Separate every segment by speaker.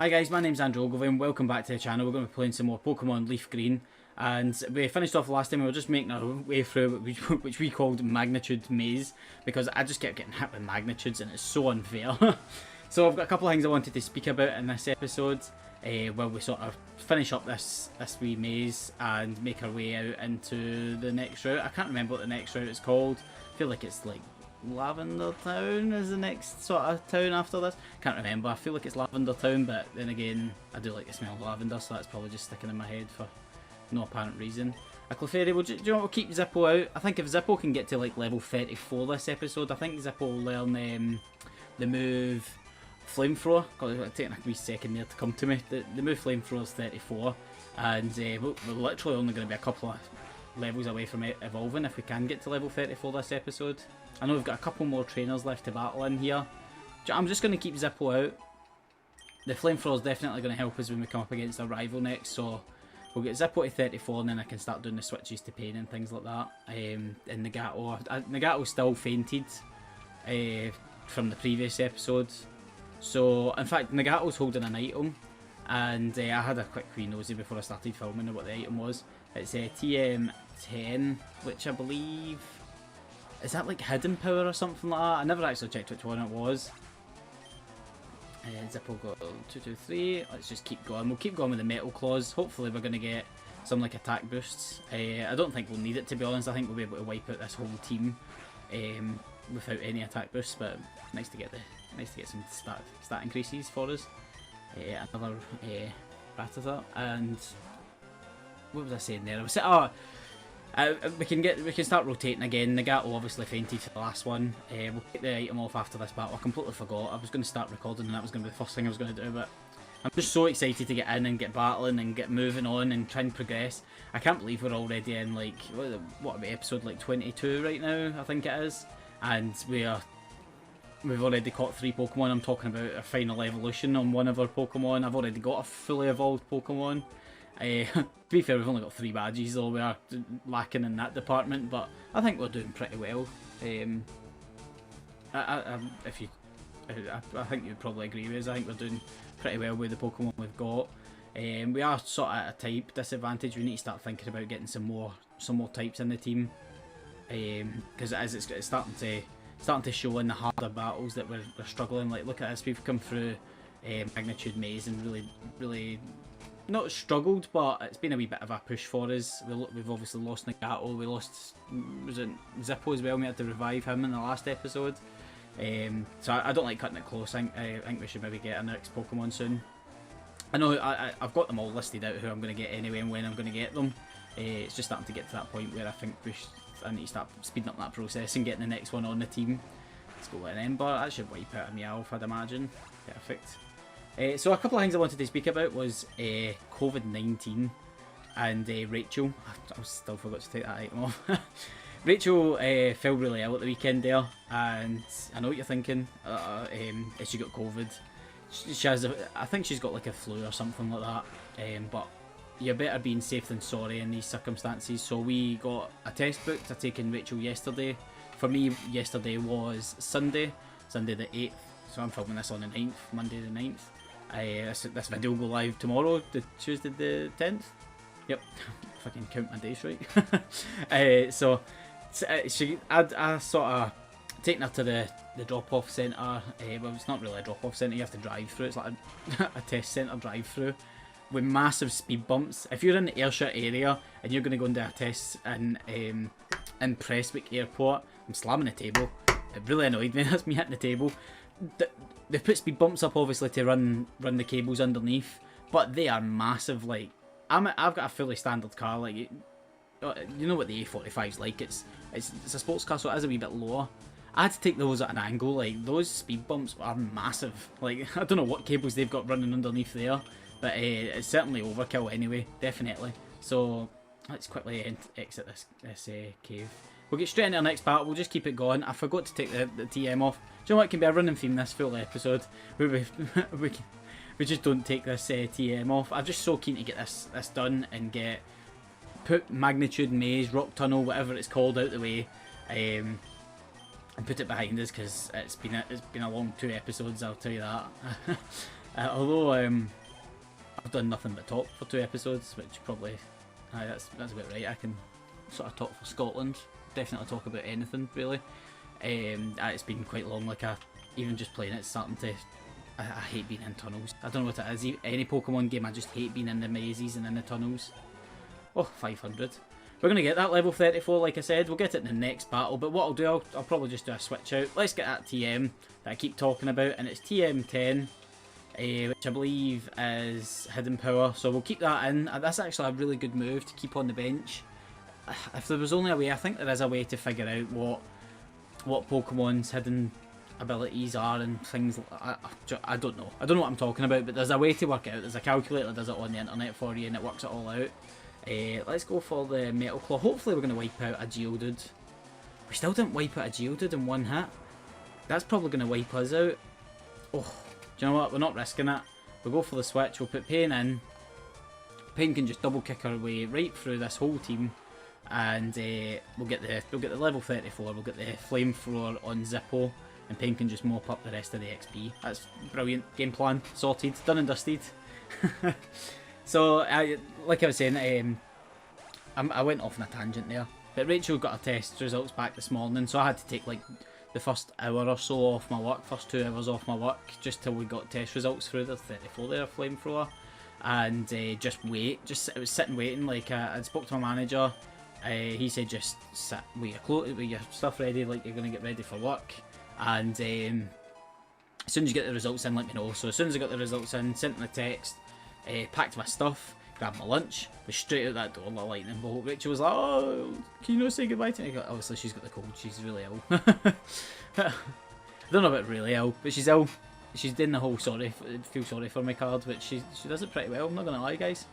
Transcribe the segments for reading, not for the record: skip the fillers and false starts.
Speaker 1: Hi guys, my name's Andrew Ogilvie and welcome back to the channel. We're going to be playing some more Pokemon Leaf Green, and we finished off last time. We were just making our way through which we called Magnitude Maze, because I just kept getting hit with magnitudes and it's so unfair. So I've got a couple of things I wanted to speak about in this episode, where we sort of finish up this wee maze and make our way out into the next route. I can't remember what the next route is called. I feel like it's like Lavender Town is the next sort of town after this. Can't remember. I feel like it's Lavender Town, but then again, I do like the smell of lavender, so that's probably just sticking in my head for no apparent reason. A Clefairy, do you know what, we'll keep Zippo out. I think if Zippo can get to like level 34 this episode, I think Zippo will learn the move Flamethrower. It's taking a wee second there to come to me. The move Flamethrower is 34, and we're literally only going to be a couple of levels away from it evolving if we can get to level 34 this episode. I know we've got a couple more trainers left to battle in here. I'm just going to keep Zippo out. The Flamethrower is definitely going to help us when we come up against a rival next, so we'll get Zippo to 34 and then I can start doing the switches to Pain and things like that. And Nagato still fainted from the previous episode. So, in fact, Nagato's holding an item, and I had a quick wee nosy before I started filming of what the item was. It's a TM10, which I believe... Is that like hidden power or something like that? I never actually checked which one it was. Zippo got 2, 2, 3. Let's just keep going. We'll keep going with the Metal Claws. Hopefully we're going to get some like attack boosts. I don't think we'll need it, to be honest. I think we'll be able to wipe out this whole team without any attack boosts. But nice to get some stat increases for us. Another Rattata, and what was I saying there? I was saying, we can start rotating again. Nagato obviously fainted for the last one. We'll take the item off after this battle. I completely forgot. I was going to start recording and that was going to be the first thing I was going to do, but I'm just so excited to get in and get battling and get moving on and try and progress. I can't believe we're already in like, what are we, episode like 22 right now, I think it is. And we've already caught 3 Pokemon. I'm talking about a final evolution on one of our Pokemon. I've already got a fully evolved Pokemon. To be fair, we've only got 3 badges, though we are lacking in that department, but I think we're doing pretty well. I think you'd probably agree with us. I think we're doing pretty well with the Pokemon we've got. We are sort of at a type disadvantage. We need to start thinking about getting some more types in the team, because it's starting to show in the harder battles that we're struggling. Like, look at us, we've come through Magnitude Maze and really not struggled, but it's been a wee bit of a push for us. We've obviously lost Nagato, we lost, was it Zippo as well? We had to revive him in the last episode. So I don't like cutting it close. I think we should maybe get our next Pokemon soon. I know I've got them all listed out who I'm going to get anyway and when I'm going to get them. It's just starting to get to that point where I think I need to start speeding up that process and getting the next one on the team. Let's go with an Ember. That should wipe out a Meowth, I'd imagine. Perfect. So a couple of things I wanted to speak about was COVID-19 and Rachel. I still forgot to take that item off. Rachel fell really ill at the weekend there, and I know what you're thinking. Has she got COVID? She has, I think she's got like a flu or something like that. But you're better being safe than sorry in these circumstances. So we got a test booked. I taken Rachel yesterday. For me, yesterday was Sunday the 8th. So I'm filming this on the 9th, Monday the 9th. This video will go live tomorrow, the Tuesday the 10th. Yep, if I can count my days right. So I sort of taken her to the drop-off centre. Well, it's not really a drop-off centre, you have to drive through. It's like a test centre drive-through with massive speed bumps. If you're in the Ayrshire area and you're going to go and do a test in Prestwick Airport, I'm slamming the table. It really annoyed me. That's me hitting the table. They put speed bumps up obviously to run the cables underneath, but they are massive. Like I've got a fully standard car. Like you know what the A45's like. It's a sports car, so it is a wee bit lower. I had to take those at an angle. Like those speed bumps are massive. Like I don't know what cables they've got running underneath there, but it's certainly overkill anyway. Definitely. So let's quickly exit this cave. We'll get straight into our next battle. We'll just keep it going. I forgot to take the TM off. Do you know what? It can be a running theme this full episode. We just don't take this TM off. I'm just so keen to get this done and put Magnitude Maze, Rock Tunnel, whatever it's called, out the way, and put it behind us, because it's been a long 2 episodes. I'll tell you that. Although I've done nothing but talk for 2 episodes, which probably that's about right. I can sort of talk for Scotland. Definitely talk about anything really. It's been quite long. Like even just playing it's starting to. I hate being in tunnels. I don't know what it is. Any Pokemon game, I just hate being in the mazes and in the tunnels. Oh, 500. We're going to get that level 34, like I said. We'll get it in the next battle. But what I'll do, I'll probably just do a switch out. Let's get that TM that I keep talking about. And it's TM10, which I believe is Hidden Power. So we'll keep that in. That's actually a really good move to keep on the bench. If there was only a way, I think there is a way to figure out what Pokemon's hidden abilities are and things. I don't know. I don't know what I'm talking about, but there's a way to work it out. There's a calculator that does it on the internet for you and it works it all out. Let's go for the Metal Claw. Hopefully we're going to wipe out a Geodude. We still didn't wipe out a Geodude in one hit. That's probably going to wipe us out. Oh, do you know what? We're not risking it. We'll go for the switch. We'll put Pain in. Pain can just double kick our way right through this whole team. And we'll get the level 34. We'll get the Flamethrower on Zippo. And Pain can just mop up the rest of the XP. That's brilliant. Game plan. Sorted. Done and dusted. So, like I was saying, I went off on a tangent there. But Rachel got her test results back this morning, so I had to take like the first hour or so off my work, first 2 hours off my work, just till we got test results through the 34 there, Flamethrower. And just wait, I was sitting waiting, like I spoke to my manager, he said just sit with your stuff ready, like you're going to get ready for work. And as soon as you get the results in, let me know. So as soon as I got the results in, sent them a text, packed my stuff, grabbed my lunch, was straight out that door like a lightning bolt. Rachel was like, "Oh, can you not say goodbye to me?" Obviously she's got the cold, she's really ill. I don't know about really ill, but she's ill. She's doing the whole feel sorry for me card, which she does it pretty well, I'm not going to lie guys.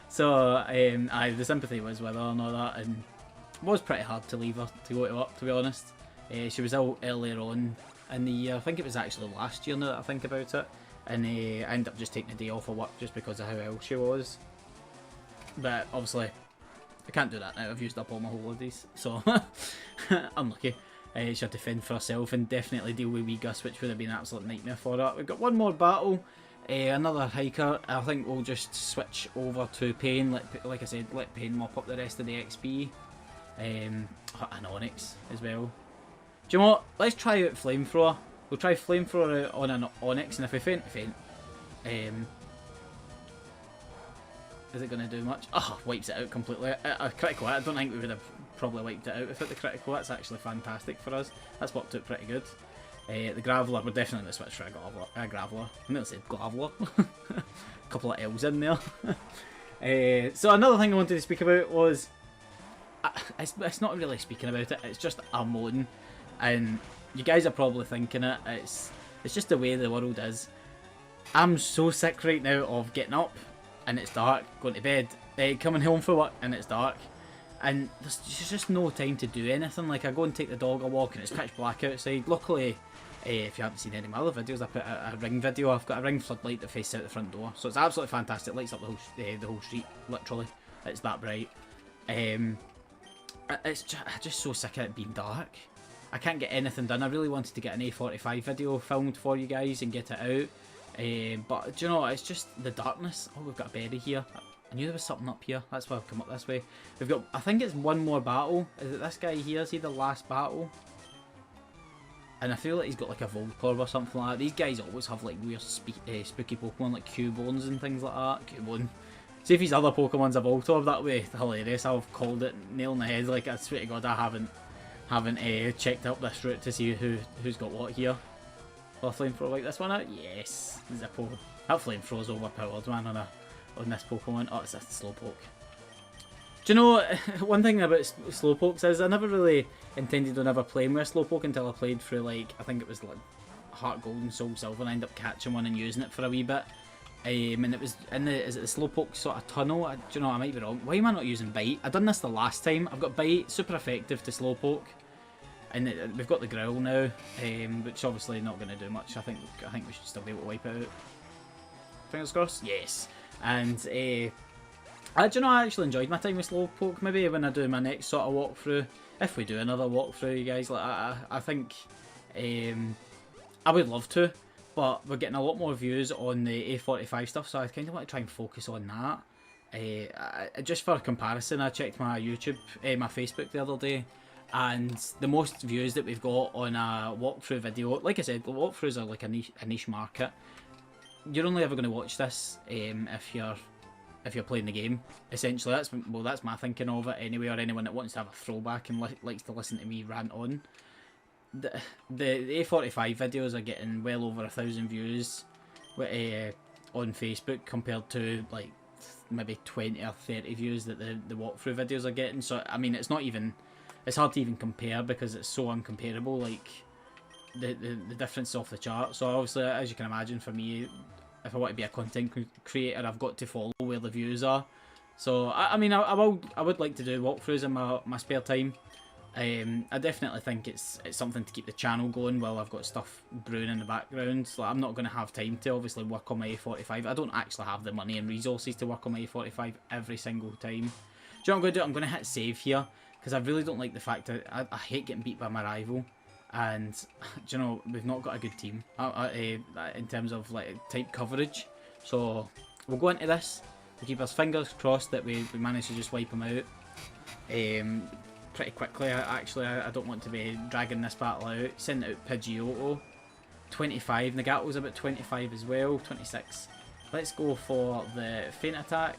Speaker 1: So the sympathy was with her and all that, and it was pretty hard to leave her to go to work, to be honest. She was ill earlier on in the year, I think it was actually last year now that I think about it. And I ended up just taking a day off of work just because of how ill she was. But obviously, I can't do that now. I've used up all my holidays, so unlucky. She had to fend for herself and definitely deal with wee Gus, which would have been an absolute nightmare for her. We've got one more battle, another hiker. I think we'll just switch over to Pain. Like I said, let Pain mop up the rest of the XP. And Onyx as well. Do you know what? Let's try out Flamethrower. We'll try Flamethrower out on an Onyx, and if we faint. Is it going to do much? Oh, wipes it out completely. A critical hit, I don't think we would have probably wiped it out without the critical. That's actually fantastic for us. That's worked out pretty good. The Graveler, we're definitely going to switch for a Graveler. I nearly said Glaveler. A couple of L's in there. So another thing I wanted to speak about was... It's not really speaking about it, it's just a moan. And you guys are probably thinking it. It's just the way the world is. I'm so sick right now of getting up and it's dark, going to bed, coming home from work and it's dark, and there's just no time to do anything. Like I go and take the dog a walk and it's pitch black outside. Luckily, if you haven't seen any of my other videos, I put a ring video. I've got a ring floodlight that faces out the front door, so it's absolutely fantastic. It lights up the whole street, literally. It's that bright. I'm just so sick of it being dark. I can't get anything done. I really wanted to get an A45 video filmed for you guys and get it out. But do you know, it's just the darkness. Oh, we've got a berry here. I knew there was something up here. That's why I've come up this way. We've got, I think it's one more battle. Is it this guy here? Is he the last battle? And I feel like he's got like a Voltorb or something like that. These guys always have like weird spooky Pokemon like Cubones and things like that. Cubone. See if his other Pokemon's a Voltorb, that would be hilarious. I've called it nail on the head. Like I swear to God, I haven't checked up this route to see who's got what here. Will a Flamethrower like this one out? Yes. Zippo. That Flamethrower's overpowered, man, on this Pokemon. Oh, it's a Slowpoke. Do you know, one thing about Slowpokes is I never really intended on ever playing with a Slowpoke until I played through, like, I think it was like Heart Gold and Soul Silver, and I ended up catching one and using it for a wee bit. And it was in the, is it the Slowpoke sort of tunnel? Do you know, I might be wrong. Why am I not using Bite? I done this the last time. I've got Bite, super effective to Slowpoke. And we've got the Growl now, which obviously not going to do much. I think we should still be able to wipe it out. Fingers crossed? Yes. And, do you know, I actually enjoyed my time with Slowpoke. Maybe when I do my next sort of walkthrough, if we do another walkthrough, you guys, like I think, I would love to. but we're getting a lot more views on the A45 stuff, so I kind of want to try and focus on that. Just for comparison, I checked my YouTube, my Facebook the other day, and the most views that we've got on a walkthrough video, like I said, walkthroughs are like a niche market. You're only ever going to watch this if you're playing the game. Essentially, that's my thinking of it anyway, or anyone that wants to have a throwback and likes to listen to me rant on. The A45 videos are getting well over 1,000 views on Facebook compared to like maybe 20 or 30 views that the walkthrough videos are getting. So I mean, it's hard to even compare because it's so uncomparable. Like the difference is off the chart. So obviously, as you can imagine, for me, if I want to be a content creator, I've got to follow where the views are. So I mean, I would like to do walkthroughs in my spare time. I definitely think it's something to keep the channel going while I've got stuff brewing in the background. So I'm not going to have time to obviously work on my A45. I don't actually have the money and resources to work on my A45 every single time. Do you know what I'm going to do? I'm going to hit save here because I really don't like the fact that I hate getting beat by my rival. And do you know, we've not got a good team in terms of like type coverage. So we'll go into this. We'll keep our fingers crossed that we manage to just wipe them out. Pretty quickly. I don't want to be dragging this battle out. Send out Pidgeotto. 25. Nagato's about 25 as well. 26. Let's go for the feint attack.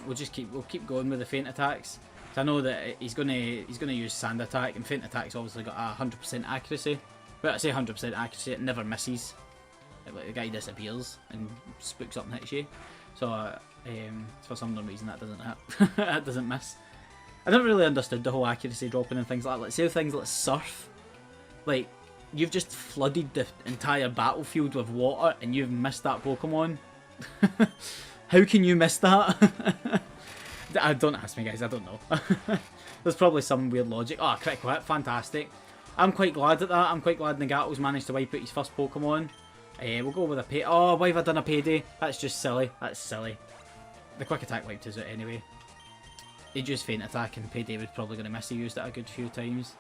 Speaker 1: We'll keep going with the feint attacks. So I know that he's gonna use sand attack, and feint attack's obviously got a 100% accuracy. But I say 100% accuracy, it never misses. Like the guy disappears and spooks up and hits you. So for some reason that doesn't hit. That doesn't miss. I never really understood the whole accuracy dropping and things like that. Like, say things like Surf. Like, you've just flooded the entire battlefield with water and you've missed that Pokemon. How can you miss that? Don't ask me, guys. I don't know. There's probably some weird logic. Oh, critical hit. Fantastic. I'm quite glad at that. I'm quite glad Nagato's managed to wipe out his first Pokemon. We'll go with a pay. Oh, why have I done a payday? That's just silly. That's silly. The quick attack wiped us out anyway. He just feint attack and Payday was probably going to miss. He used it a good few times.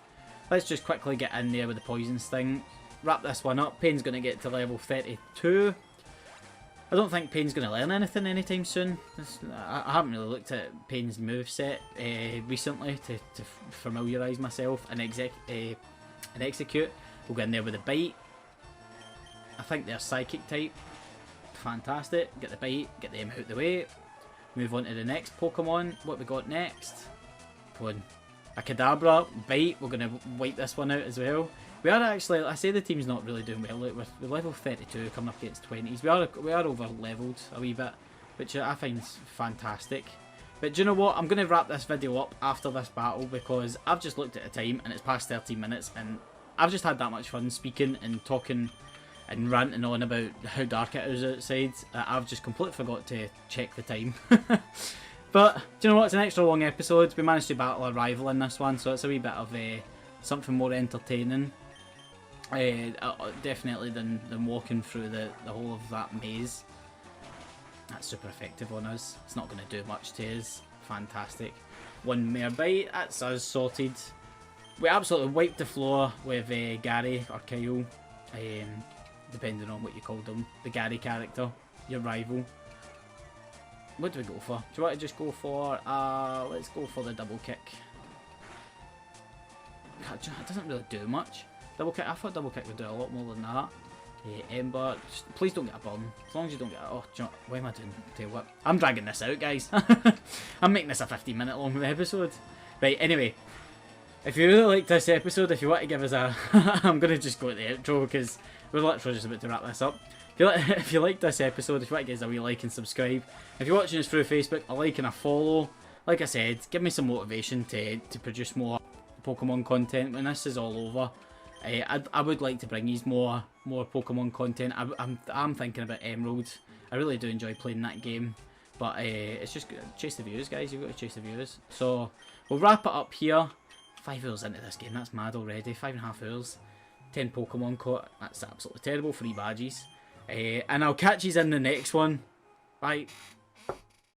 Speaker 1: Let's just quickly get in there with the poison sting. Wrap this one up. Payne's going to get to level 32. I don't think Payne's going to learn anything anytime soon. I haven't really looked at Payne's moveset recently to familiarise myself and execute. We'll go in there with a bite. I think they're psychic type. Fantastic. Get the bite. Get them out the way. Move on to the next Pokemon. What we got next? One. A Kadabra. Bite. We're going to wipe this one out as well. We are actually, I say the team's not really doing well. We're level 32 coming up against 20s. We are over leveled a wee bit, which I find fantastic. But do you know what? I'm going to wrap this video up after this battle because I've just looked at the time and it's past 13 minutes and I've just had that much fun speaking and talking and ranting on about how dark it is outside. I've just completely forgot to check the time. But, do you know what? It's an extra long episode. We managed to battle a rival in this one, so it's a wee bit of something more entertaining. Definitely than walking through the whole of that maze. That's super effective on us. It's not going to do much to us. Fantastic. One mere bite. That's us sorted. We absolutely wiped the floor with Gary or Kyle. Depending on what you called him, the Gary character, your rival. What do we go for? Do you want to just go for, let's go for the double kick. It doesn't really do much. Double kick, I thought double kick would do a lot more than that. Ember, please don't get a burn. As long as you don't get, oh, do you know, what am I doing? Tell you what, I'm dragging this out, guys. I'm making this a 15-minute long episode. Right, anyway. If you really liked this episode, if you want to give us a... I'm going to just go to the outro because we're literally just about to wrap this up. If you liked this episode, if you want to give us a wee like and subscribe. If you're watching us through Facebook, a like and a follow. Like I said, give me some motivation to produce more Pokemon content when this is all over. I would like to bring you more Pokemon content. I'm thinking about Emerald. I really do enjoy playing that game. But it's just chase the views, guys. You've got to chase the views. So we'll wrap it up here. 5 hours into this game, that's mad already. 5.5 hours. 10 Pokemon caught. That's absolutely terrible. 3 badges. And I'll catch you in the next one. Bye.